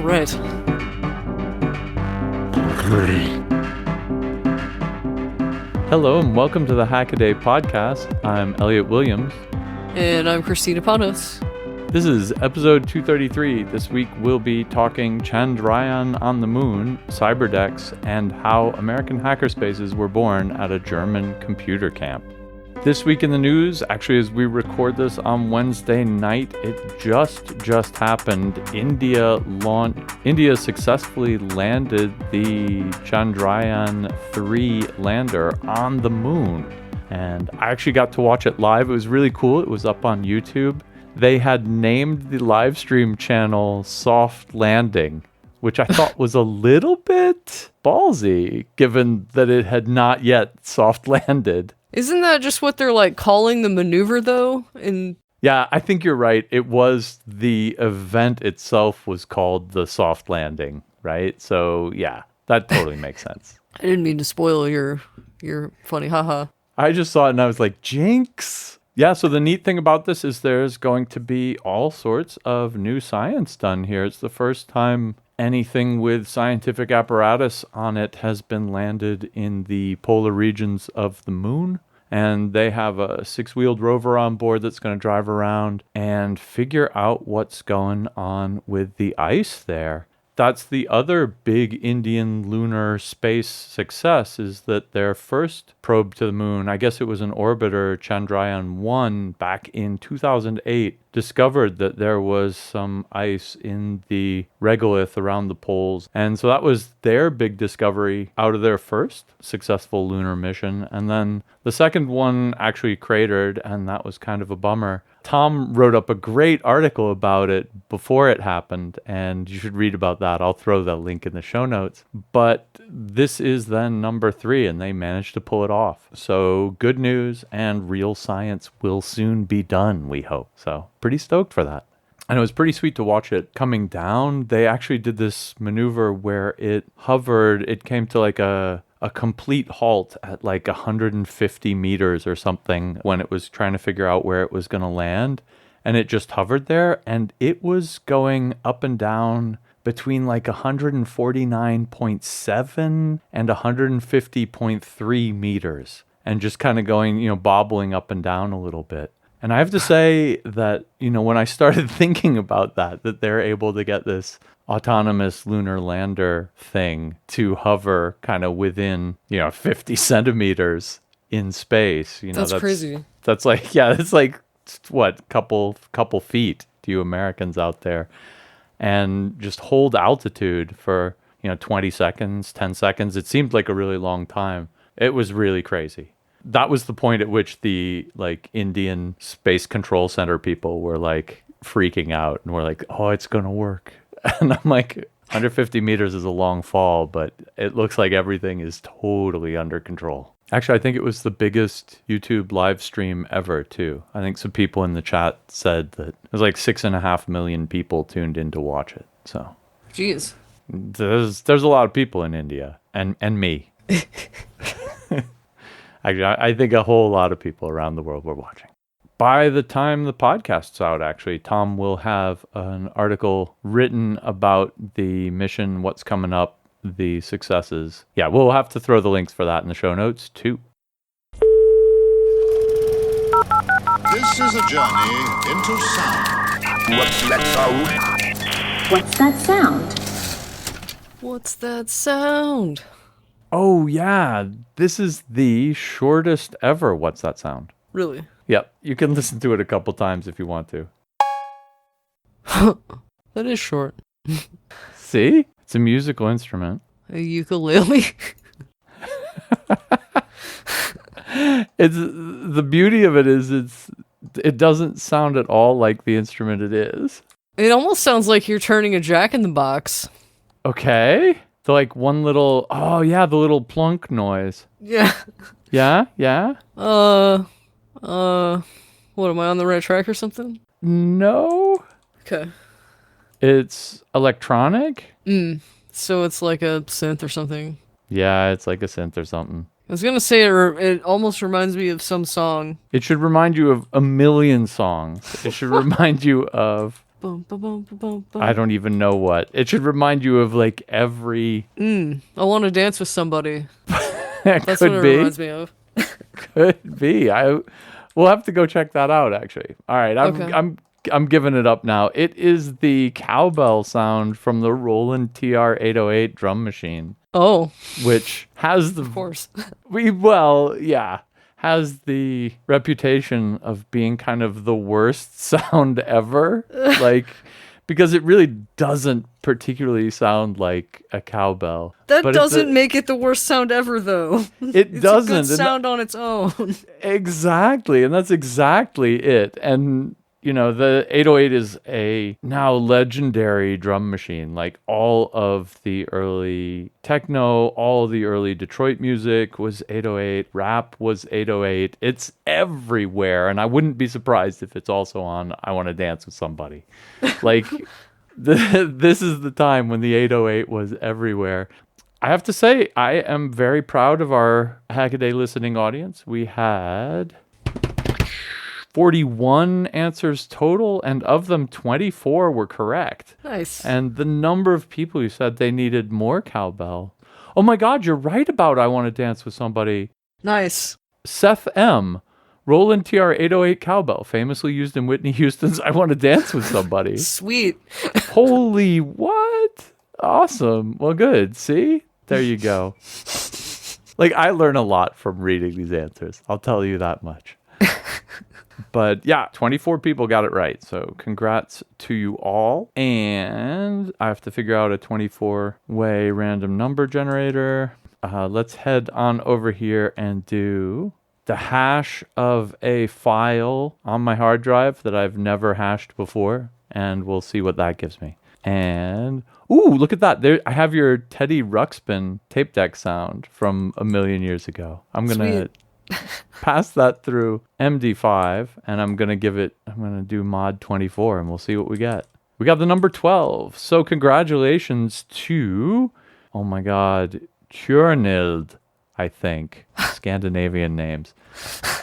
All right. Hello and welcome to the Hackaday podcast. I'm Elliot Williams. And I'm Kristina Panos. This is episode 233. This week we'll be talking Chandrayaan on the moon, Cyberdecks, and how American hackerspaces were born at a German computer camp. This week in the news, actually as we record this on Wednesday night, it just happened. India successfully landed the Chandrayaan 3 lander on the moon. And I actually got to watch it live. It was really cool. It was up on YouTube. They had named the live stream channel Soft Landing, which I thought was a little bit ballsy, given that it had not yet soft landed. Isn't that just what they're like calling the maneuver though? Yeah, I think you're right. It was the event itself was called the soft landing, right? So yeah, that totally makes sense. I didn't mean to spoil your funny haha. I just saw it and I was like, jinx. Yeah, so the neat thing about this is there's going to be all sorts of new science done here. It's the first time anything with scientific apparatus on it has been landed in the polar regions of the moon. And they have a 6-wheeled rover on board that's going to drive around and figure out what's going on with the ice there. That's the other big Indian lunar space success, is that their first probe to the moon, I guess it was an orbiter, Chandrayaan 1, back in 2008, discovered that there was some ice in the regolith around the poles. And so that was their big discovery out of their first successful lunar mission. And then the second one actually cratered, and that was kind of a bummer. Tom wrote up a great article about it before it happened, and you should read about that. I'll throw the link in the show notes. But this is then number 3, and they managed to pull it off. So good news, and real science will soon be done, we hope. So pretty stoked for that. And it was pretty sweet to watch it coming down. They actually did this maneuver where it hovered. It came to like a complete halt at like 150 meters or something when it was trying to figure out where it was going to land. And it just hovered there. And it was going up and down between like 149.7 and 150.3 meters. And just kind of going, bobbling up and down a little bit. And I have to say that, when I started thinking about that they're able to get this autonomous lunar lander thing to hover kind of within, 50 centimeters in space. That's crazy. That's like, yeah, it's like, what, couple feet to you Americans out there. And just hold altitude for, 20 seconds, 10 seconds. It seemed like a really long time. It was really crazy. That was the point at which the Indian Space Control Center people were freaking out and were like, oh, it's going to work. And I'm like, 150 meters is a long fall, but it looks like everything is totally under control. Actually, I think it was the biggest YouTube live stream ever, too. I think some people in the chat said that it was like 6.5 million people tuned in to watch it. So, jeez, there's a lot of people in India, and me. Actually, I think a whole lot of people around the world were watching. By the time the podcast's out, actually, Tom will have an article written about the mission, what's coming up, the successes. Yeah, we'll have to throw the links for that in the show notes, too. This is a journey into sound. What's that sound? What's that sound? What's that sound? Oh, yeah. This is the shortest ever What's That Sound? Really? Yep. You can listen to it a couple times if you want to. That is short. See? It's a musical instrument. A ukulele? It's the beauty of it is it doesn't sound at all like the instrument it is. It almost sounds like you're turning a jack-in-the-box. Okay. So one little, oh yeah, the little plunk noise. Yeah. Yeah? Yeah? What, am I on the right track or something? No. Okay. It's electronic? So it's like a synth or something. Yeah, it's like a synth or something. I was gonna say it almost reminds me of some song. It should remind you of a million songs. It should remind you of Boom, boom, boom, boom, boom, boom. I don't even know what. It should remind you of like every. I want to dance with somebody. It That's could what it be. reminds me of. Could be. We'll have to go check that out. Actually. All right. Okay. I'm giving it up now. It is the cowbell sound from the Roland TR-808 drum machine, Oh, which has the of course. has the reputation of being kind of the worst sound ever. Like, because it really doesn't particularly sound like a cowbell. That But doesn't make it the worst sound ever, though. It It's doesn't. a and good sound on its own. Exactly, and that's exactly it. And the 808 is a now legendary drum machine. Like all of the early techno, all of the early Detroit music was 808, rap was 808. It's everywhere, and I wouldn't be surprised if it's also on I Want to Dance with Somebody. Like this is the time when the 808 was everywhere. I have to say, I am very proud of our Hackaday listening audience. We had 41 answers total, and of them, 24 were correct. Nice. And the number of people who said they needed more cowbell. Oh my God, you're right about I Want to Dance with Somebody. Nice. Seth M. Roland TR-808 cowbell, famously used in Whitney Houston's I Want to Dance with Somebody. Sweet. Holy what? Awesome. Well, good. See? There you go. Like, I learn a lot from reading these answers. I'll tell you that much. But yeah, 24 people got it right. So congrats to you all. And I have to figure out a 24-way random number generator. Let's head on over here and do the hash of a file on my hard drive that I've never hashed before. And we'll see what that gives me. And, ooh, look at that. There, I have your Teddy Ruxpin tape deck sound from a million years ago. I'm going to pass that through MD5, and I'm going to do mod 24, and we'll see what we get. We got the number 12. So congratulations to, oh my God, Tjornild, I think. Scandinavian names.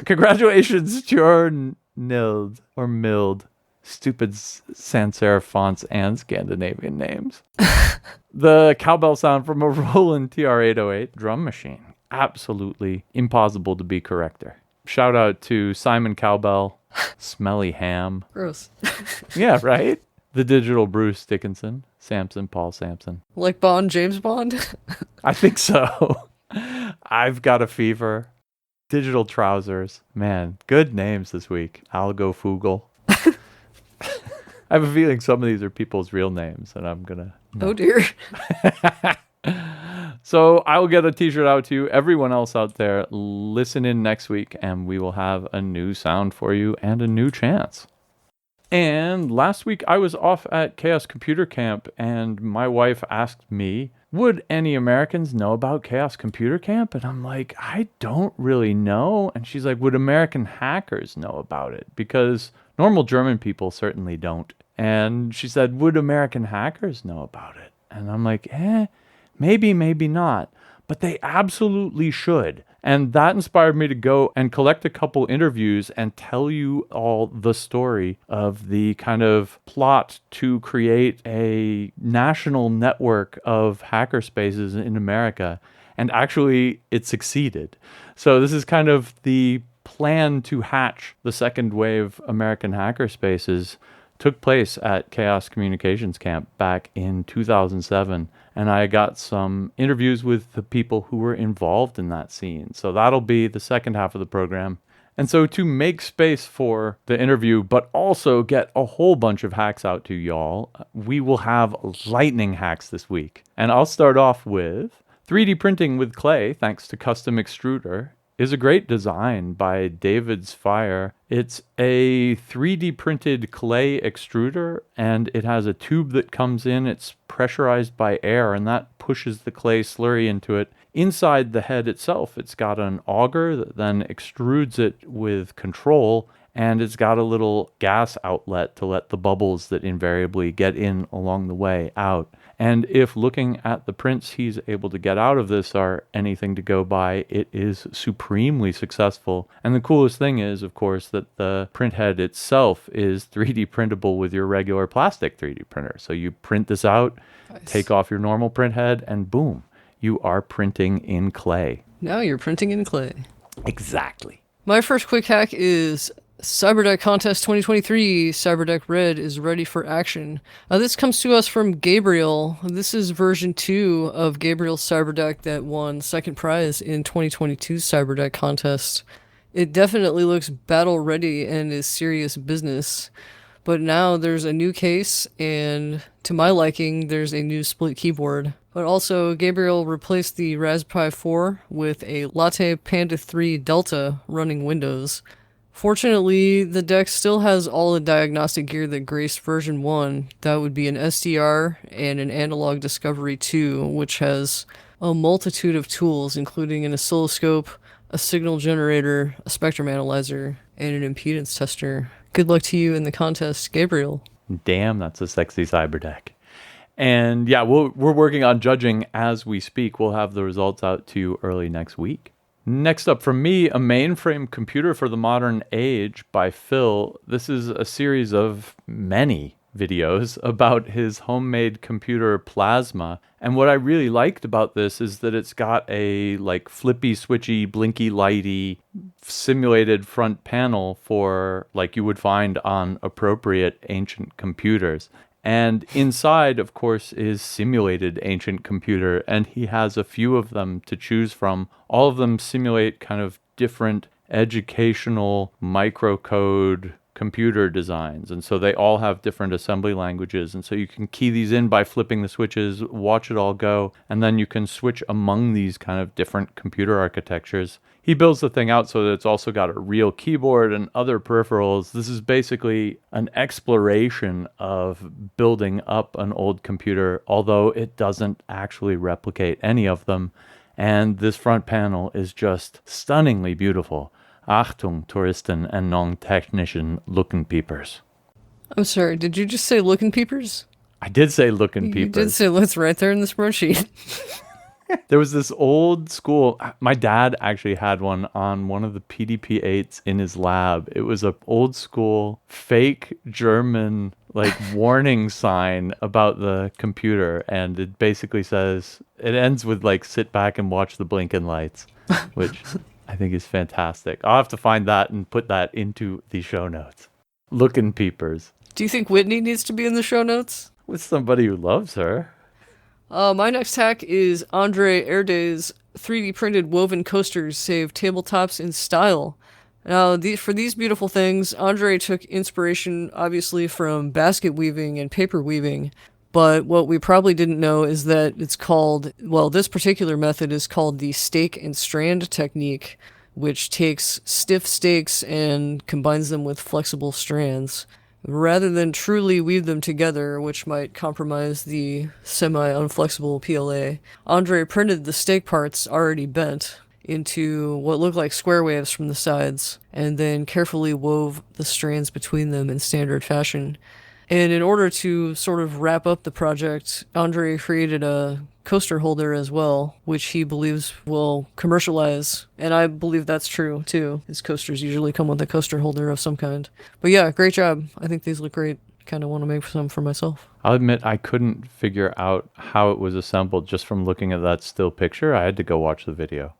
Congratulations, Tjornild, or Mild. Stupid sans serif fonts and Scandinavian names. The cowbell sound from a Roland TR-808 drum machine. Absolutely impossible to be correcter. Shout out to Simon Cowbell, Smelly Ham. Gross. Yeah, right? The digital Bruce Dickinson, Paul Sampson. Like Bond, James Bond? I think so. I've Got a Fever. Digital Trousers. Man, good names this week. Algo Fugel. I have a feeling some of these are people's real names, and I'm going to... Oh, dear. So I will get a t-shirt out to you. Everyone else out there, listen in next week, and we will have a new sound for you and a new chance. And last week I was off at Chaos Computer Camp, and my wife asked me, would any Americans know about Chaos Computer Camp? And I'm like, I don't really know. And she's like, would American hackers know about it? Because normal German people certainly don't. And she said, would American hackers know about it? And I'm like, maybe, maybe not. But they absolutely should. And that inspired me to go and collect a couple interviews and tell you all the story of the kind of plot to create a national network of hackerspaces in America. And actually, it succeeded. So this is kind of the plan to hatch the second wave American hackerspaces took place at Chaos Communications Camp back in 2007. And I got some interviews with the people who were involved in that scene. So that'll be the second half of the program. And so to make space for the interview, but also get a whole bunch of hacks out to y'all, we will have lightning hacks this week. And I'll start off with 3D printing with clay, thanks to Custom Extruder, is a great design by David's Fire. It's a 3D printed clay extruder, and it has a tube that comes in. It's pressurized by air, and that pushes the clay slurry into it. Inside the head itself, it's got an auger that then extrudes it with control, and it's got a little gas outlet to let the bubbles that invariably get in along the way out. And if looking at the prints he's able to get out of this are anything to go by, it is supremely successful. And the coolest thing is, of course, that the print head itself is 3D printable with your regular plastic 3D printer. So you print this out, take off your normal print head, and boom, you are printing in clay. Now you're printing in clay. Exactly. My first quick hack is Cyberdeck Contest 2023. Cyberdeck Red is ready for action. This comes to us from Gabriel. This is version 2 of Gabriel's Cyberdeck that won second prize in 2022's Cyberdeck Contest. It definitely looks battle ready and is serious business. But now there's a new case, and to my liking, there's a new split keyboard. But also, Gabriel replaced the Raspberry Pi 4 with a Latte Panda 3 Delta running Windows. Fortunately, the deck still has all the diagnostic gear that graced version 1. That would be an SDR and an Analog Discovery 2, which has a multitude of tools, including an oscilloscope, a signal generator, a spectrum analyzer, and an impedance tester. Good luck to you in the contest, Gabriel. Damn, that's a sexy Cyberdeck. And yeah, we're working on judging as we speak. We'll have the results out to you early next week. Next up from me, A Mainframe Computer for the Modern Age by Phil. This is a series of many videos about his homemade computer Plasma. And what I really liked about this is that it's got a like flippy, switchy, blinky, lighty simulated front panel for like you would find on appropriate ancient computers. And inside, of course, is simulated ancient computer, and he has a few of them to choose from. All of them simulate kind of different educational microcode computer designs, and so they all have different assembly languages, and so you can key these in by flipping the switches, watch it all go, and then you can switch among these kind of different computer architectures. He builds the thing out so that it's also got a real keyboard and other peripherals. This is basically an exploration of building up an old computer, although it doesn't actually replicate any of them, and this front panel is just stunningly beautiful. Achtung, Touristen and non-technician looking peepers. I'm sorry, did you just say looking peepers? I did say looking You peepers. did say let's right there in the spreadsheet. There was this old school, my dad actually had one on one of the PDP-8s in his lab. It was an old school fake German like warning sign about the computer. And it basically says, it ends with like, sit back and watch the blinking lights, which I think is fantastic. I'll have to find that and put that into the show notes. Looking peepers. Do you think Whitney needs to be in the show notes? With somebody who loves her. My next hack is Andre Erday's 3D printed woven coasters save tabletops in style. Now, for these beautiful things, Andre took inspiration, obviously, from basket weaving and paper weaving. But what we probably didn't know is that it's called, well, this particular method is called the stake and strand technique, which takes stiff stakes and combines them with flexible strands. Rather than truly weave them together, which might compromise the semi-unflexible PLA, Andre printed the stake parts already bent into what looked like square waves from the sides, and then carefully wove the strands between them in standard fashion. And in order to sort of wrap up the project, Andre created a coaster holder as well, which he believes will commercialize. And I believe that's true, too. His coasters usually come with a coaster holder of some kind. But yeah, great job. I think these look great. Kind of want to make some for myself. I'll admit I couldn't figure out how it was assembled just from looking at that still picture. I had to go watch the video.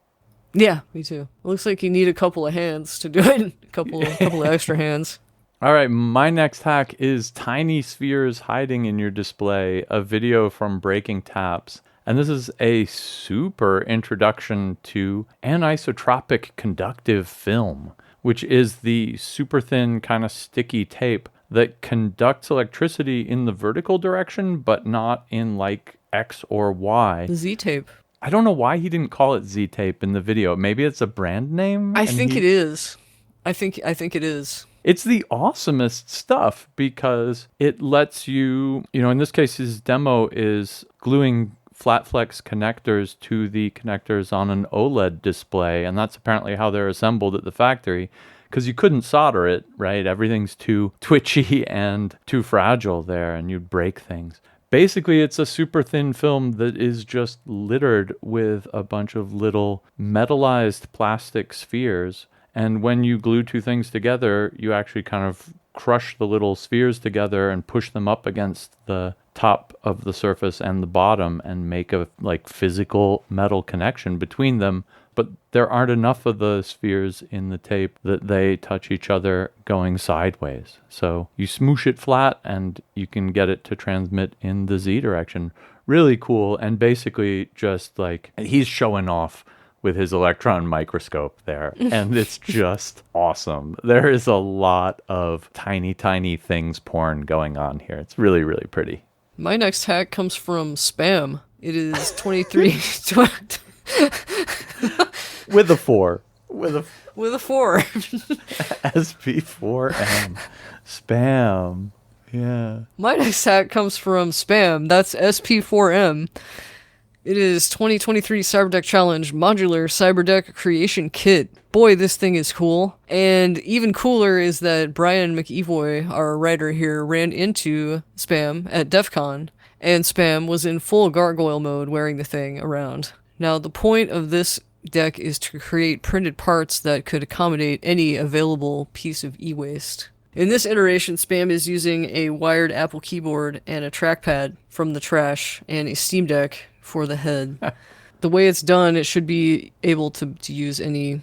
Yeah, me too. It looks like you need a couple of hands to do it. a couple of extra hands. All right, my next hack is Tiny Spheres Hiding in Your Display, a video from Breaking Taps. And this is a super introduction to anisotropic conductive film, which is the super thin kind of sticky tape that conducts electricity in the vertical direction, but not in like X or Y. Z-tape. I don't know why he didn't call it Z-tape in the video. Maybe it's a brand name? I think it is. I think it is. It's the awesomest stuff because it lets you, in this case, his demo is gluing flat flex connectors to the connectors on an OLED display. And that's apparently how they're assembled at the factory. because you couldn't solder it, right? Everything's too twitchy and too fragile there, and you'd break things. Basically, it's a super thin film that is just littered with a bunch of little metallized plastic spheres. And when you glue two things together, you actually kind of crush the little spheres together and push them up against the top of the surface and the bottom and make a like physical metal connection between them. But there aren't enough of the spheres in the tape that they touch each other going sideways. So you smoosh it flat and you can get it to transmit in the Z direction. Really cool. And basically just like he's showing off with his electron microscope there. And it's just awesome. There is a lot of tiny, tiny things porn going on here. It's really, really pretty. My next hack comes from Spam. It is 23... With a 4. With a 4. SP4M. Spam. Yeah. My next hack comes from Spam. That's SP4M. It is 2023 Cyberdeck Challenge Modular Cyberdeck Creation Kit. Boy, this thing is cool. And even cooler is that Brian McEvoy, our writer here, ran into Spam at DEF CON, and Spam was in full gargoyle mode wearing the thing around. Now, the point of this deck is to create printed parts that could accommodate any available piece of e-waste. In this iteration, Spam is using a wired Apple keyboard and a trackpad from the trash and a Steam Deck for the head. The way it's done, it should be able to use any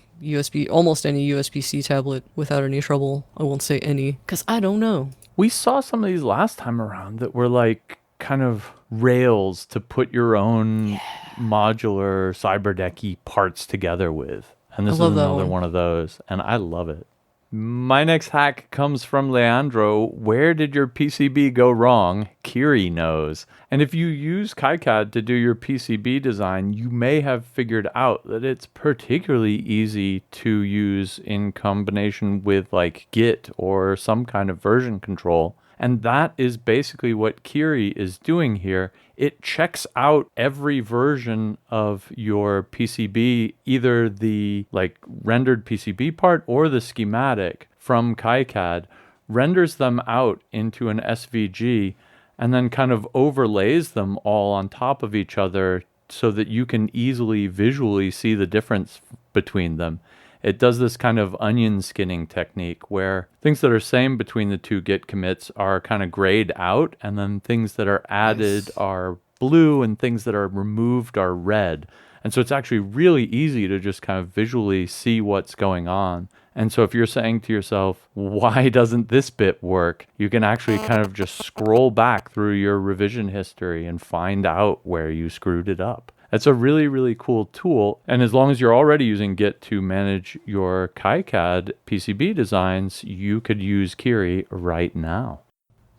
almost any USB-C tablet without any trouble. I won't say any, because I don't know. We saw some of these last time around that were like kind of rails to put your own modular cyberdecky parts together with. And this is another one of those, and I love it. My next hack comes from Leandro. Where did your PCB go wrong? Kiri knows. And if you use KiCad to do your PCB design, you may have figured out that it's particularly easy to use in combination with like Git or some kind of version control. And that is basically what Kiri is doing here. It checks out every version of your PCB, either the like rendered PCB part or the schematic from KiCad, renders them out into an SVG, and then kind of overlays them all on top of each other so that you can easily visually see the difference between them. It does this kind of onion skinning technique where things that are same between the two Git commits are kind of grayed out, and then things that are added are blue and things that are removed are red. And so it's actually really easy to just kind of visually see what's going on. And so if you're saying to yourself, why doesn't this bit work? You can actually kind of just scroll back through your revision history and find out where you screwed it up. It's a really, really cool tool. And as long as you're already using Git to manage your KiCad PCB designs, you could use Kiri right now.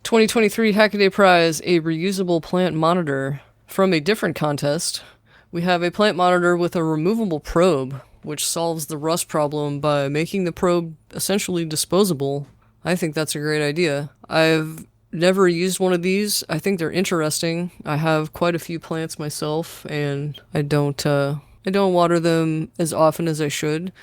2023 Hackaday Prize, a reusable plant monitor. From a different contest, we have a plant monitor with a removable probe, which solves the rust problem by making the probe essentially disposable. I think that's a great idea. I've never used one of these. I think they're interesting. I have quite a few plants myself, and I don't water them as often as I should.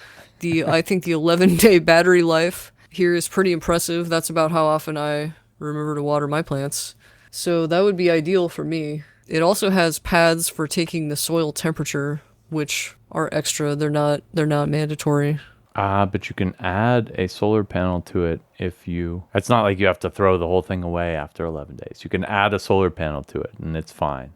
I think the 11-day battery life here is pretty impressive. That's about how often I remember to water my plants. So that would be ideal for me. It also has pads for taking the soil temperature, which are extra. They're not mandatory. But you can add a solar panel to it it's not like you have to throw the whole thing away after 11 days. You can add a solar panel to it and it's fine.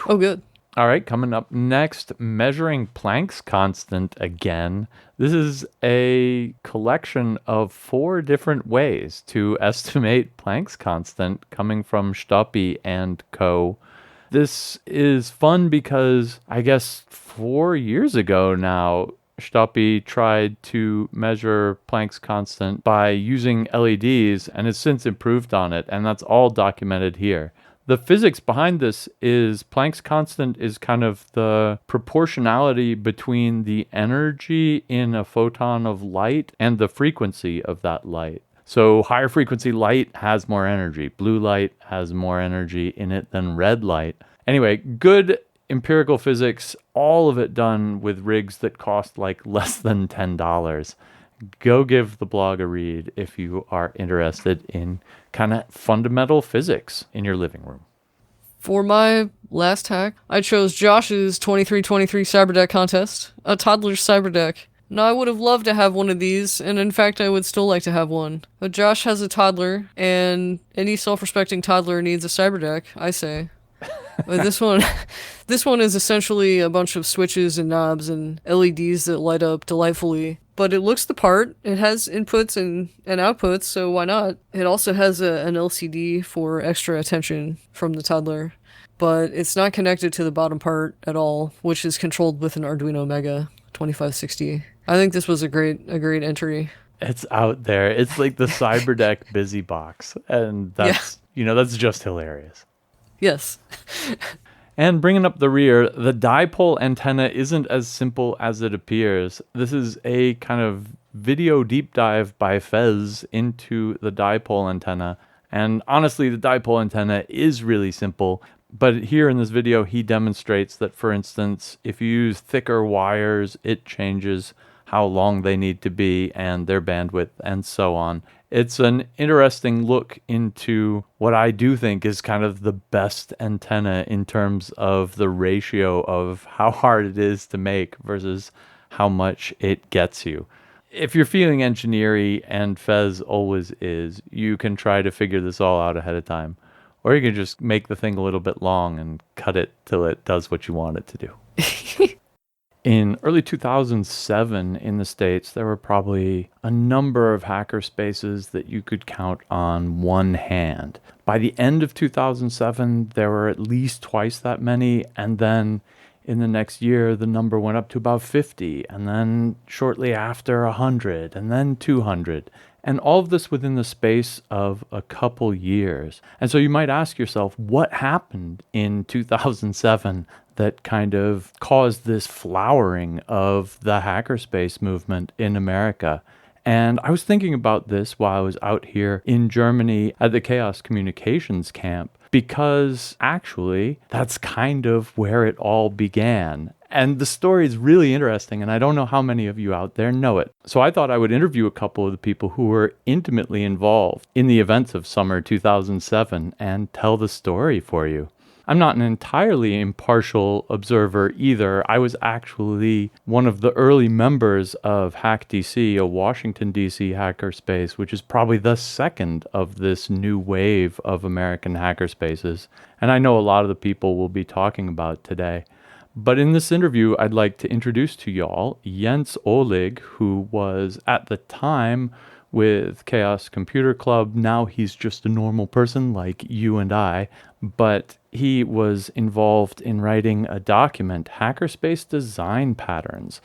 Oh, good. All right, coming up next, measuring Planck's constant again. This is a collection of 4 different ways to estimate Planck's constant coming from Stoppi and co. This is fun because I guess 4 years ago now, Stoppi tried to measure Planck's constant by using LEDs and has since improved on it, and that's all documented here. The physics behind this is Planck's constant is kind of the proportionality between the energy in a photon of light and the frequency of that light. So higher frequency light has more energy. Blue light has more energy in it than red light. Anyway, good empirical physics, all of it done with rigs that cost like less than $10. Go give the blog a read if you are interested in kind of fundamental physics in your living room. For my last hack, I chose Josh's 2323 Cyberdeck contest, a toddler's Cyberdeck. Now, I would have loved to have one of these, and in fact, I would still like to have one. But Josh has a toddler, and any self-respecting toddler needs a Cyberdeck, I say. But this one is essentially a bunch of switches and knobs and LEDs that light up delightfully. But it looks the part. It has inputs and outputs, so why not? It also has an LCD for extra attention from the toddler. But it's not connected to the bottom part at all, which is controlled with an Arduino Mega 2560. I think this was a great entry. It's out there. It's like the Cyberdeck busy box. And that's just hilarious. Yes. And bringing up the rear, the dipole antenna isn't as simple as it appears. This is a kind of video deep dive by Fez into the dipole antenna. And honestly, the dipole antenna is really simple. But here in this video, he demonstrates that, for instance, if you use thicker wires, it changes how long they need to be and their bandwidth and so on. It's an interesting look into what I do think is kind of the best antenna in terms of the ratio of how hard it is to make versus how much it gets you. If you're feeling engineering, and Fez always is, you can try to figure this all out ahead of time. Or you can just make the thing a little bit long and cut it till it does what you want it to do. In early 2007 in the States, there were probably a number of hackerspaces that you could count on one hand. By the end of 2007, there were at least twice that many, and then in the next year, the number went up to about 50, and then shortly after 100, and then 200. And all of this within the space of a couple years. And so you might ask yourself, what happened in 2007 that kind of caused this flowering of the hackerspace movement in America? And I was thinking about this while I was out here in Germany at the Chaos Communications Camp, because actually that's kind of where it all began. And the story is really interesting, and I don't know how many of you out there know it. So I thought I would interview a couple of the people who were intimately involved in the events of summer 2007 and tell the story for you. I'm not an entirely impartial observer either. I was actually one of the early members of HackDC, a Washington, D.C. hackerspace, which is probably the second of this new wave of American hackerspaces. And I know a lot of the people we'll be talking about today. But in this interview, I'd like to introduce to y'all Jens Ohlig, who was at the time with Chaos Computer Club. Now he's just a normal person like you and I, but he was involved in writing a document, Hackerspace Design Patterns,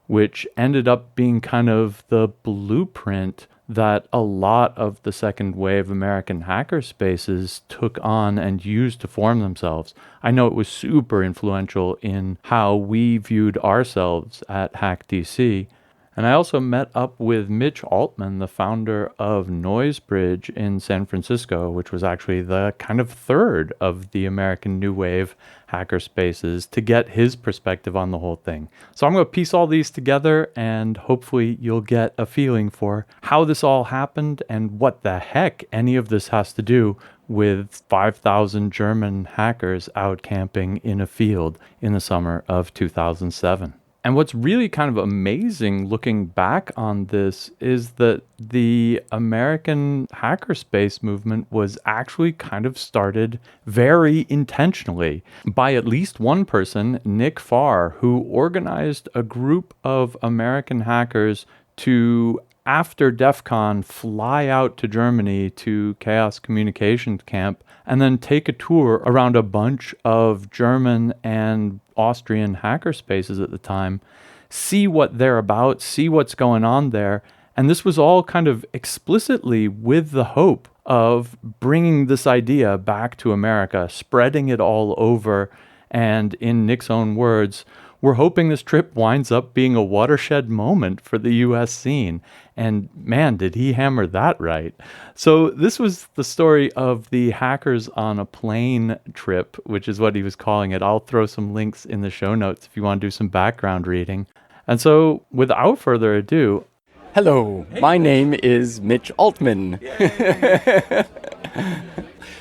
which ended up being kind of the blueprint that a lot of the second wave American hackerspaces took on and used to form themselves. I know it was super influential in how we viewed ourselves at HackDC. And I also met up with Mitch Altman, the founder of NoiseBridge in San Francisco, which was actually the kind of third of the American New Wave hackerspaces, to get his perspective on the whole thing. So I'm going to piece all these together, and hopefully you'll get a feeling for how this all happened and what the heck any of this has to do with 5,000 German hackers out camping in a field in the summer of 2007. And what's really kind of amazing looking back on this is that the American hackerspace movement was actually kind of started very intentionally by at least one person, Nick Farr, who organized a group of American hackers to, after DEF CON, fly out to Germany to Chaos Communications Camp and then take a tour around a bunch of German and Austrian hackerspaces at the time, see what they're about, see what's going on there. And this was all kind of explicitly with the hope of bringing this idea back to America, spreading it all over. And in Nick's own words, we're hoping this trip winds up being a watershed moment for the US scene. And man, did he hammer that right. So this was the story of the Hackers on a Plane trip, which is what he was calling it. I'll throw some links in the show notes if you want to do some background reading. And so without further ado, Hello, my name is Mitch Altman.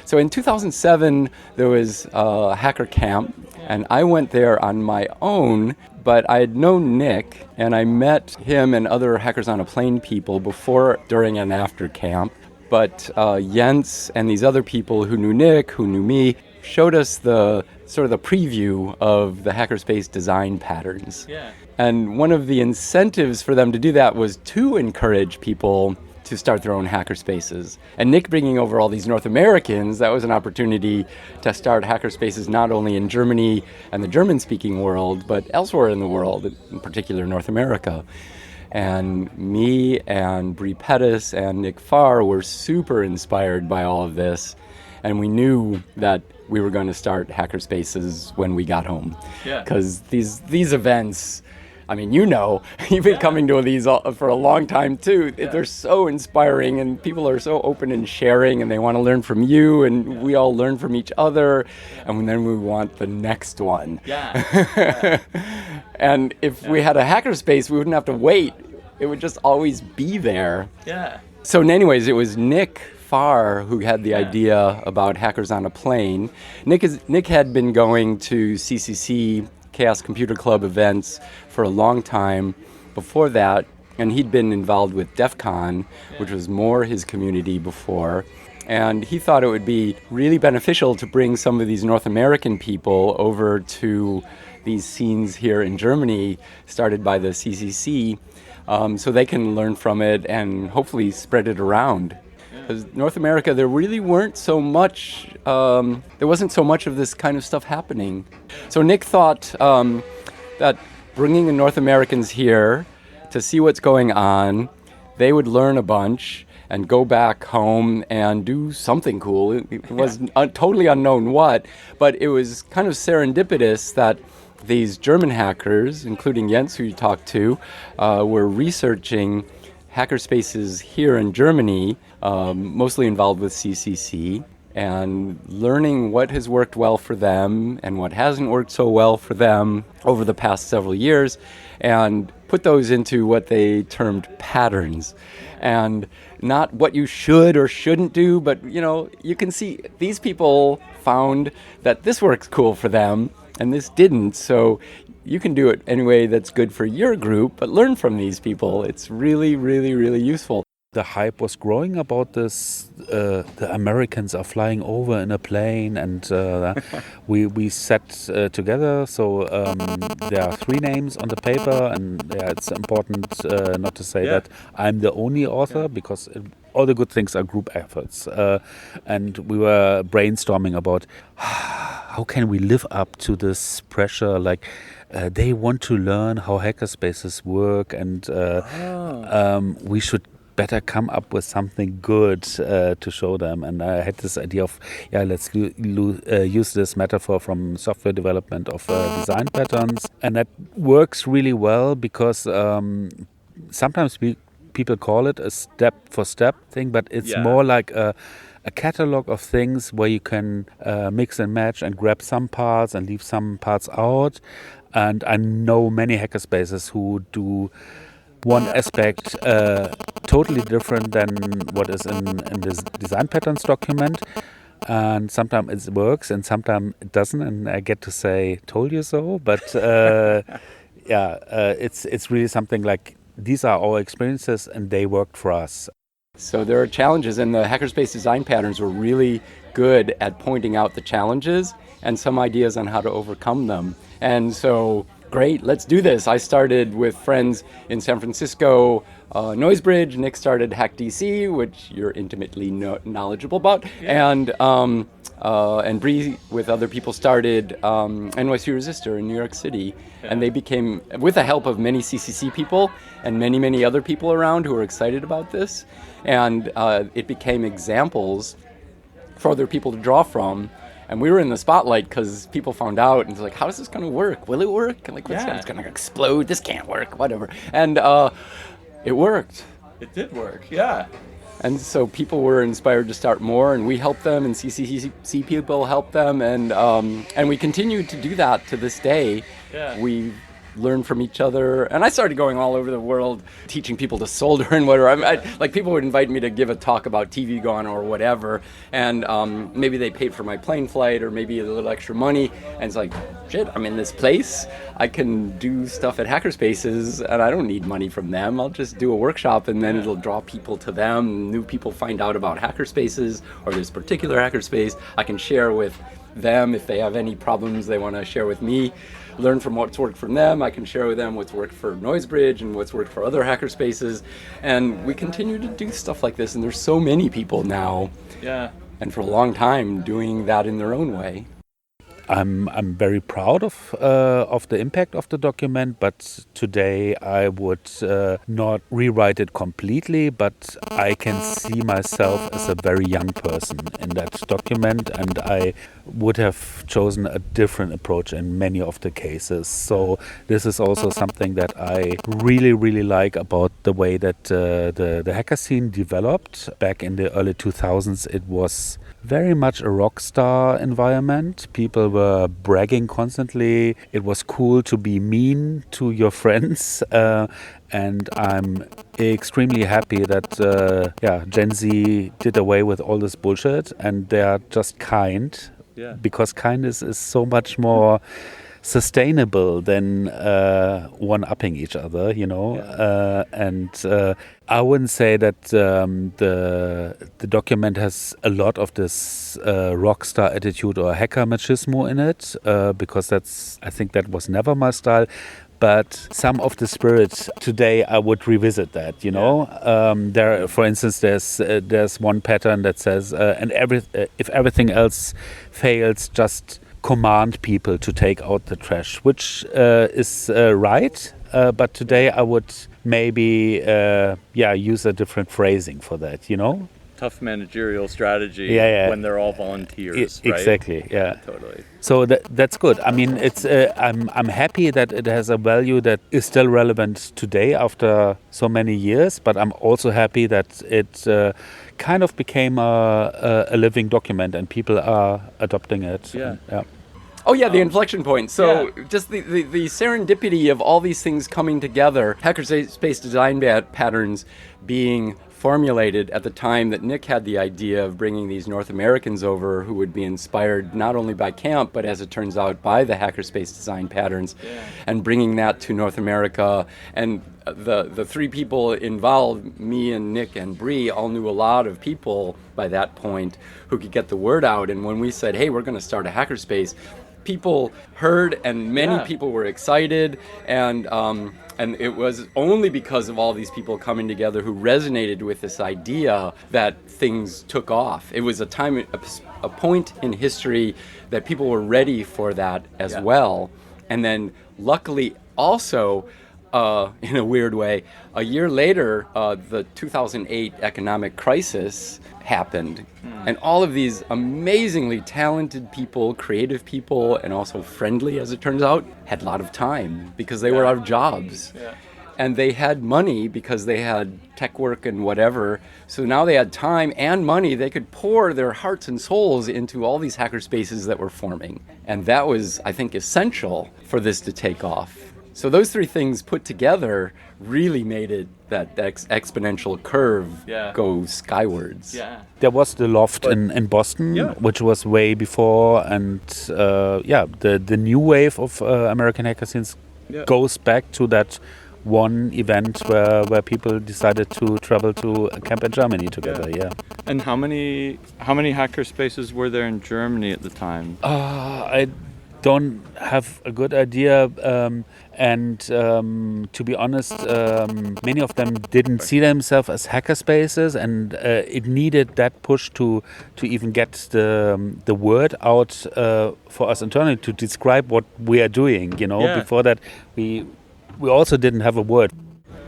So in 2007, there was a hacker camp, and I went there on my own, but I had known Nick, and I met him and other Hackers on a Plane people before, during, and after camp. But Jens and these other people who knew Nick, who knew me, showed us the sort of the preview of the Hackerspace design patterns. Yeah. And one of the incentives for them to do that was to encourage people to start their own hackerspaces. And Nick bringing over all these North Americans, that was an opportunity to start hackerspaces not only in Germany and the German-speaking world, but elsewhere in the world, in particular North America. And me and Bree Pettis and Nick Farr were super inspired by all of this. And we knew that we were going to start hackerspaces when we got home. Yeah. Because these events, I mean, you know, you've been coming to these for a long time too. Yeah. They're so inspiring, and people are so open and sharing, and they want to learn from you, and we all learn from each other, and then we want the next one. Yeah. And if we had a hackerspace, we wouldn't have to wait. It would just always be there. Yeah. So anyways, it was Nick Farr who had the idea about Hackers on a Plane. Nick had been going to CCC, Chaos Computer Club events for a long time before that, and he'd been involved with DEF CON, which was more his community before. And he thought it would be really beneficial to bring some of these North American people over to these scenes here in Germany, started by the CCC, so they can learn from it and hopefully spread it around. Because North America, there really weren't so much, there wasn't so much of this kind of stuff happening. So Nick thought that bringing the North Americans here to see what's going on, they would learn a bunch and go back home and do something cool. It was totally unknown what, but it was kind of serendipitous that these German hackers, including Jens, who you talked to, were researching hackerspaces here in Germany, mostly involved with CCC, and learning what has worked well for them and what hasn't worked so well for them over the past several years, and put those into what they termed patterns. And not what you should or shouldn't do, but you can see these people found that this works cool for them and this didn't. So you can do it any way that's good for your group, but learn from these people. It's really, really, really useful. The hype was growing about this. The Americans are flying over in a plane, and we sat together. So there are 3 names on the paper, and it's important not to say that I'm the only author, because all the good things are group efforts. And we were brainstorming about how can we live up to this pressure, like. They want to learn how hackerspaces work, and we should better come up with something good to show them. And I had this idea of, let's use this metaphor from software development of design patterns. And that works really well because sometimes people call it a step-for-step thing, but it's more like a catalog of things where you can mix and match and grab some parts and leave some parts out. And I know many hackerspaces who do one aspect totally different than what is in this design patterns document. And sometimes it works and sometimes it doesn't. And I get to say, told you so. But it's really something like, these are our experiences and they worked for us. So there are challenges, and the Hackerspace design patterns were really good at pointing out the challenges and some ideas on how to overcome them. And so, great, let's do this. I started with friends in San Francisco, Noisebridge. Nick started HackDC, which you're intimately knowledgeable about. And Bree, with other people, started NYC Resistor in New York City. And they became, with the help of many CCC people and many, many other people around who were excited about this. And it became examples for other people to draw from. And we were in the spotlight because people found out, and it's like, how is this going to work? Will it work? And it's going to explode. This can't work, whatever. And it worked. It did work, yeah. And so people were inspired to start more, and we helped them, and CCC people helped them, and we continue to do that to this day. Yeah. We learn from each other. And I started going all over the world, teaching people to solder and whatever. Like people would invite me to give a talk about TV Gone or whatever. And maybe they paid for my plane flight or maybe a little extra money. And it's like, shit, I'm in this place. I can do stuff at Hackerspaces and I don't need money from them. I'll just do a workshop and then it'll draw people to them. New people find out about Hackerspaces or this particular Hackerspace. I can share with them if they have any problems they want to share with me. Learn from what's worked for them. I can share with them what's worked for Noisebridge and what's worked for other Hackerspaces. And we continue to do stuff like this. And there's so many people now. Yeah. And for a long time doing that in their own way. I'm very proud of the impact of the document, but today I would not rewrite it completely, but I can see myself as a very young person in that document, and I would have chosen a different approach in many of the cases. So this is also something that I really, really like about the way that the hacker scene developed. Back in the early 2000s, it was very much a rock star environment. People were bragging constantly. It was cool to be mean to your friends. And I'm extremely happy that Gen Z did away with all this bullshit and they are just kind. Yeah. Because kindness is so much more sustainable than one-upping each other, you know. Yeah. And I wouldn't say that the document has a lot of this rock star attitude or hacker machismo in it, because I think that was never my style. But some of the spirit today, I would revisit that. You know, there, for instance, there's one pattern that says, if everything else fails, just command people to take out the trash, which is right. But today I would maybe use a different phrasing for that, you know? Tough managerial strategy when they're all volunteers, right? Exactly, yeah. Totally. So that's good. I mean, it's I'm happy that it has a value that is still relevant today after so many years, but I'm also happy that it kind of became a living document and people are adopting it. Yeah. Oh yeah, the inflection point. So just the serendipity of all these things coming together, hackerspace design patterns being formulated at the time that Nick had the idea of bringing these North Americans over who would be inspired not only by camp, but as it turns out by the hackerspace design patterns, and bringing that to North America. And the three people involved, me and Nick and Bree, all knew a lot of people by that point who could get the word out. And when we said, hey, we're going to start a hackerspace, people heard and many people were excited, and it was only because of all these people coming together who resonated with this idea that things took off. It was a point in history that people were ready for that as well. And then luckily also, in a weird way, a year later, the 2008 economic crisis happened. And all of these amazingly talented people, creative people, and also friendly, as it turns out, had a lot of time because they were out of jobs. And they had money because they had tech work and whatever. So now they had time and money. They could pour their hearts and souls into all these hackerspaces that were forming. And that was, I think, essential for this to take off. So those three things put together really made it that exponential curve go skywards. Yeah. There was the loft in Boston, which was way before, and the new wave of American hacker scenes goes back to that one event where people decided to travel to a camp in Germany together. And how many hackerspaces were there in Germany at the time? I don't have a good idea, and to be honest, many of them didn't see themselves as hackerspaces, and it needed that push to even get the word out for us internally to describe what we are doing. You know, before that we also didn't have a word.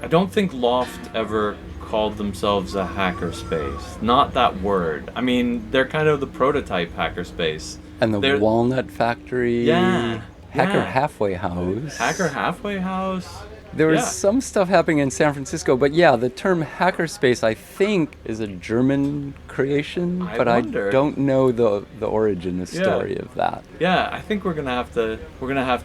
I don't think Loft ever called themselves a hackerspace. Not that word. I mean, they're kind of the prototype hackerspace. And the Walnut Factory. Hacker Halfway House. Hacker Halfway House. There was Yeah. some stuff happening in San Francisco, but yeah, the term hackerspace, I think, is a German creation, I but wonder. I don't know the origin, the story of that. Yeah, I think we're gonna have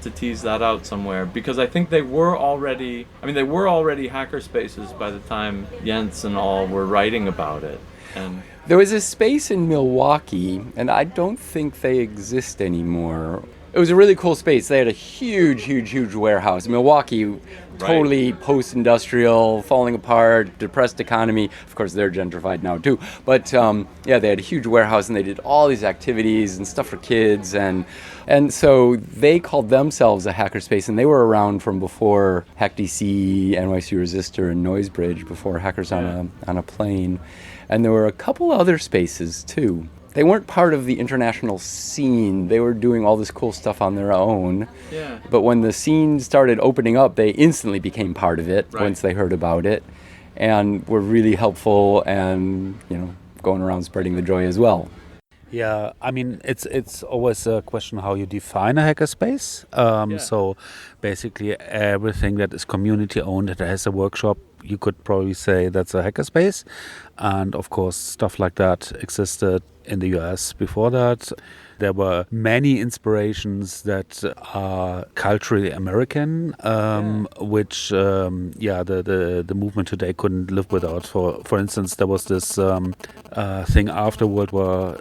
to tease that out somewhere, because I think they were already hackerspaces by the time Jens and all were writing about it. And There was a space in Milwaukee, and I don't think they exist anymore. It was a really cool space. They had a huge warehouse. Milwaukee, totally post-industrial, falling apart, depressed economy. Of course, they're gentrified now too. But yeah, they had a huge warehouse, and they did all these activities and stuff for kids, and so they called themselves a hackerspace, and they were around from before HackDC, NYC Resistor, and NoiseBridge, before Hackers on a Plane. And there were a couple other spaces too. They weren't part of the international scene. They were doing all this cool stuff on their own. Yeah. But when the scene started opening up, they instantly became part of it once they heard about it, and were really helpful and, going around spreading the joy as well. Yeah, I mean, it's always a question how you define a hackerspace. So basically everything that is community owned that has a workshop, you could probably say that's a hackerspace. And of course, stuff like that existed in the US before that. There were many inspirations that are culturally American, which the movement today couldn't live without. For instance, there was this thing after World War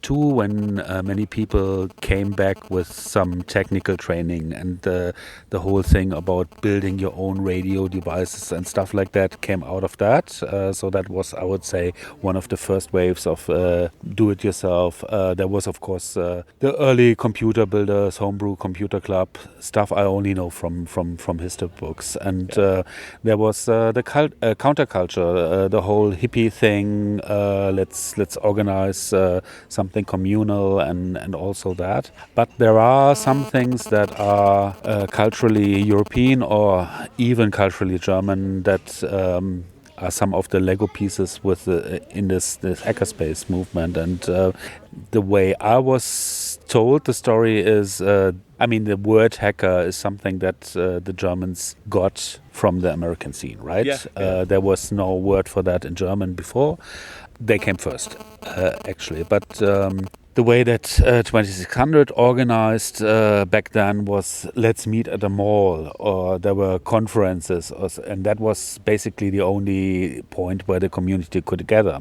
II when many people came back with some technical training, and the whole thing about building your own radio devices and stuff like that came out of that. So that was, I would say, one of the first waves of do-it-yourself. There was, of course, the early computer builders, homebrew computer club stuff. I only know from history books, and there was the counterculture, the whole hippie thing. Let's organize something communal and also that. But there are some things that are culturally European or even culturally German that are some of the Lego pieces in this hackerspace movement. And the way I was told the story is, the word hacker is something that the Germans got from the American scene, right? There was no word for that in German before. They came first, actually. But the way that 2600 organized back then was, let's meet at a mall, or there were conferences, and that was basically the only point where the community could gather.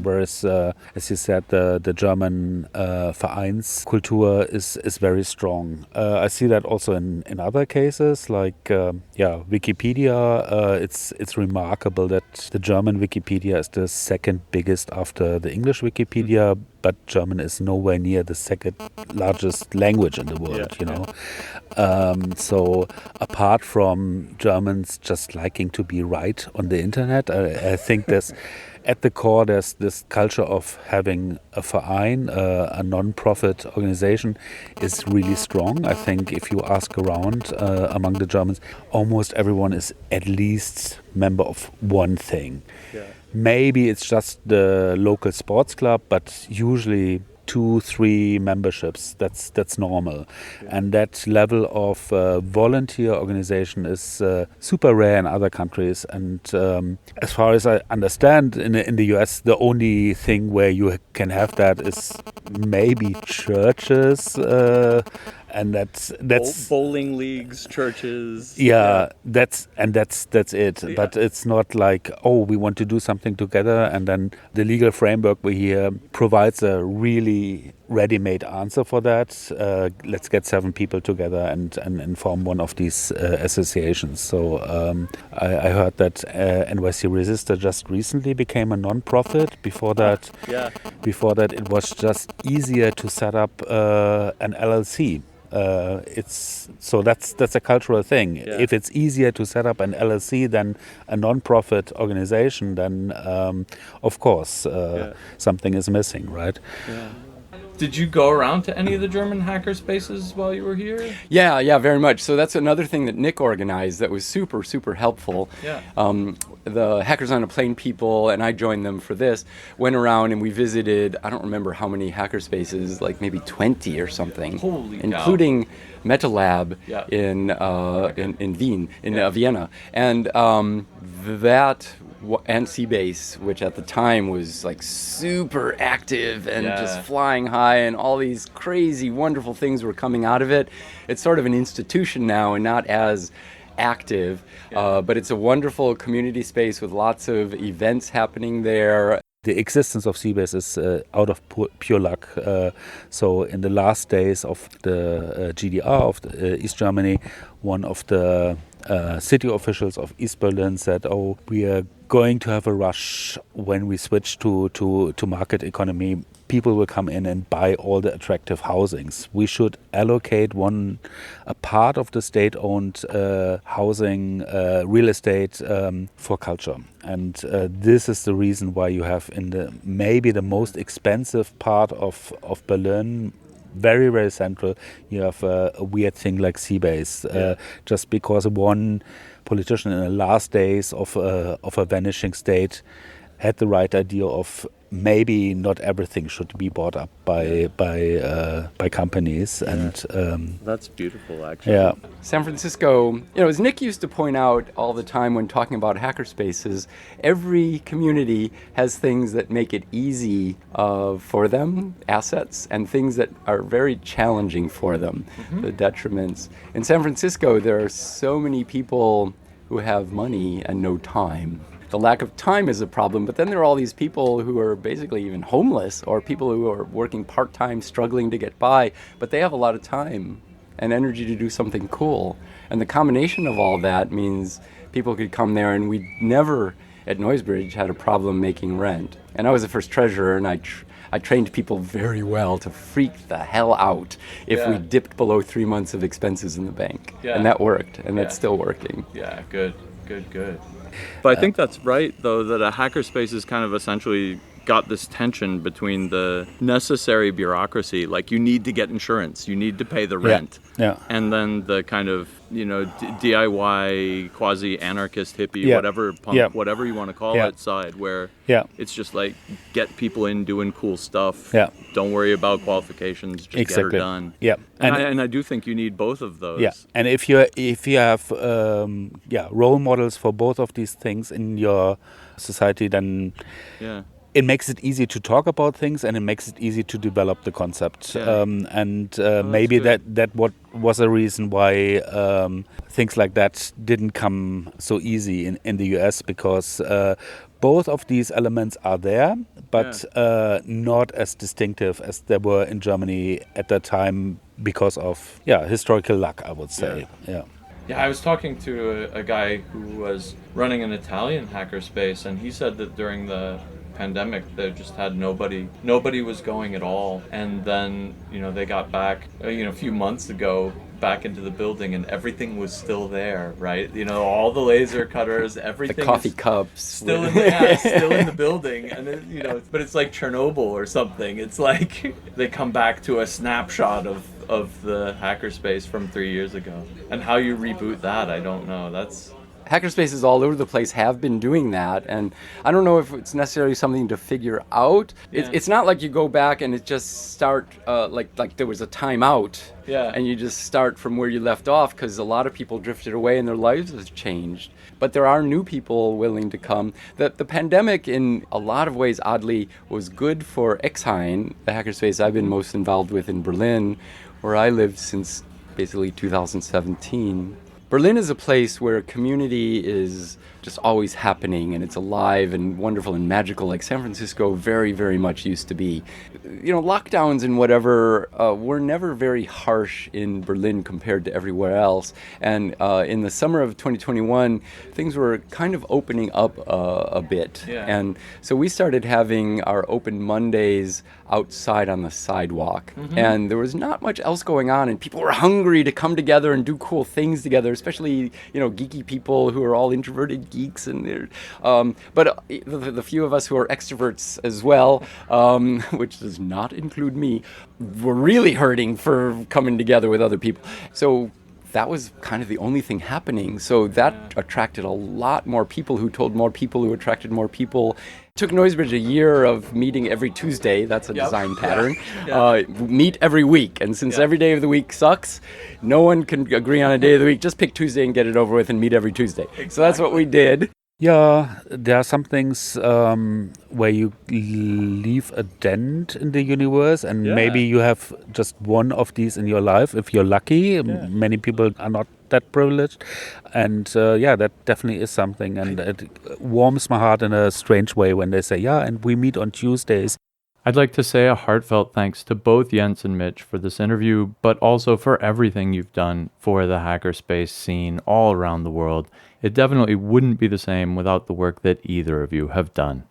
Whereas, as you said, the German Vereinskultur is very strong. I see that also in other cases, like Wikipedia. It's remarkable that the German Wikipedia is the second biggest after the English Wikipedia, but German is nowhere near the second largest language in the world, So apart from Germans just liking to be right on the internet, I think there's at the core there's this culture of having a Verein, a non-profit organization, is really strong. I think if you ask around among the Germans, almost everyone is at least member of one thing. Maybe it's just the local sports club, but usually 2-3 memberships. That's normal, and that level of volunteer organization is super rare in other countries. And as far as I understand, in the US, the only thing where you can have that is maybe churches. And that's bowling leagues, churches. That's it. Yeah. But it's not like, we want to do something together, and then the legal framework we hear provides a really ready-made answer for that. Let's get 7 people together and form one of these associations. So I heard that NYC Resistor just recently became a non-profit. Before that, it was just easier to set up an LLC. That's a cultural thing. Yeah. If it's easier to set up an LLC than a non-profit organization, then of course something is missing, right? Yeah. Did you go around to any of the German hackerspaces while you were here? Yeah, very much. So that's another thing that Nick organized that was super, super helpful. Yeah. The Hackers on a Plane people, and I joined them for this, went around and we visited, I don't remember how many hackerspaces, like maybe 20 or something. Holy cow. Including Meta Lab Yeah. in Vienna. And that and Seabase, which at the time was like super active and just flying high, and all these crazy, wonderful things were coming out of it. It's sort of an institution now and not as active, but it's a wonderful community space with lots of events happening there. The existence of Seabase is out of pure luck. So in the last days of the GDR of East Germany, one of the city officials of East Berlin said, "Oh, we are going to have a rush when we switch to market economy. People will come in and buy all the attractive housings. We should allocate a part of the state-owned housing, real estate for culture." And this is the reason why you have maybe the most expensive part of Berlin, very, very central, you have a weird thing like Seabase, just because one politician in the last days of a vanishing state had the right idea of maybe not everything should be bought up by companies, and That's beautiful, actually. yeah. San Francisco, as Nick used to point out all the time when talking about hackerspaces, every community has things that make it easy for them, assets, and things that are very challenging for them, the detriments. In San Francisco, there are so many people who have money and no time. The lack of time is a problem, but then there are all these people who are basically even homeless, or people who are working part-time, struggling to get by, but they have a lot of time and energy to do something cool. And the combination of all that means people could come there, and we never at Noisebridge had a problem making rent. And I was the first treasurer, and I trained people very well to freak the hell out if we dipped below 3 months of expenses in the bank. And that worked, and that's still working. Yeah, good. But I think that's right, though, that a hackerspace is kind of essentially got this tension between the necessary bureaucracy, like you need to get insurance, you need to pay the rent, and then the kind of, DIY, quasi-anarchist, hippie, whatever punk, whatever you want to call it, side, where it's just like, get people in doing cool stuff, don't worry about qualifications, just get her done. And I do think you need both of those. Yeah, and if you have role models for both of these things in your society, then it makes it easy to talk about things, and it makes it easy to develop the concept. Maybe that what was a reason why things like that didn't come so easy in the US, because both of these elements are there, but not as distinctive as they were in Germany at that time because of historical luck, I would say. Yeah, I was talking to a guy who was running an Italian hackerspace, and he said that during the pandemic they just had nobody was going at all, and then they got back a few months ago back into the building, and everything was still there, right? All the laser cutters, everything, the coffee cups still in the building, and then, but it's like Chernobyl or something. It's like they come back to a snapshot of the hackerspace from 3 years ago, and how you reboot that, I don't know. Hackerspaces all over the place have been doing that, and I don't know if it's necessarily something to figure out. It's not like you go back and it just start like there was a timeout, and you just start from where you left off, because a lot of people drifted away and their lives have changed. But there are new people willing to come. The pandemic, in a lot of ways, oddly, was good for Exhain, the hackerspace I've been most involved with in Berlin, where I lived since basically 2017. Berlin is a place where community is just always happening, and it's alive and wonderful and magical, like San Francisco very, very much used to be. Lockdowns and whatever were never very harsh in Berlin compared to everywhere else. And in the summer of 2021, things were kind of opening up a bit. And so we started having our open Mondays outside on the sidewalk. And there was not much else going on, and people were hungry to come together and do cool things together. especially geeky people who are all introverted geeks, and but the few of us who are extroverts as well, which does not include me, were really hurting for coming together with other people. So that was kind of the only thing happening. So that attracted a lot more people who told more people who attracted more people. It took Noisebridge a year of meeting every Tuesday. That's a design pattern. Meet every week. And since every day of the week sucks, no one can agree on a day of the week. Just pick Tuesday and get it over with and meet every Tuesday. Exactly. So that's what we did. Yeah, there are some things where you leave a dent in the universe, and maybe you have just one of these in your life if you're lucky. Many people are not that privileged, and that definitely is something, and it warms my heart in a strange way when they say, and we meet on Tuesdays. I'd like to say a heartfelt thanks to both Jens and Mitch for this interview, but also for everything you've done for the hackerspace scene all around the world. It definitely wouldn't be the same without the work that either of you have done.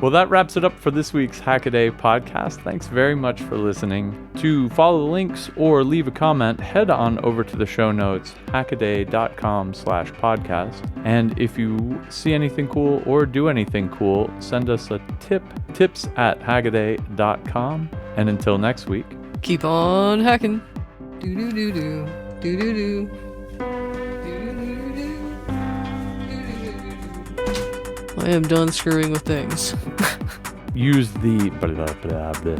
Well, that wraps it up for this week's Hackaday podcast. Thanks very much for listening. To follow the links or leave a comment, head on over to the show notes, hackaday.com/podcast. And if you see anything cool or do anything cool, send us a tip, tips@hackaday.com. And until next week, Keep on hacking. Do-do-do-do. Do-do-do. I am done screwing with things. use the blah, blah, blah.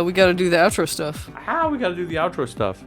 We gotta do the outro stuff. We gotta do the outro stuff.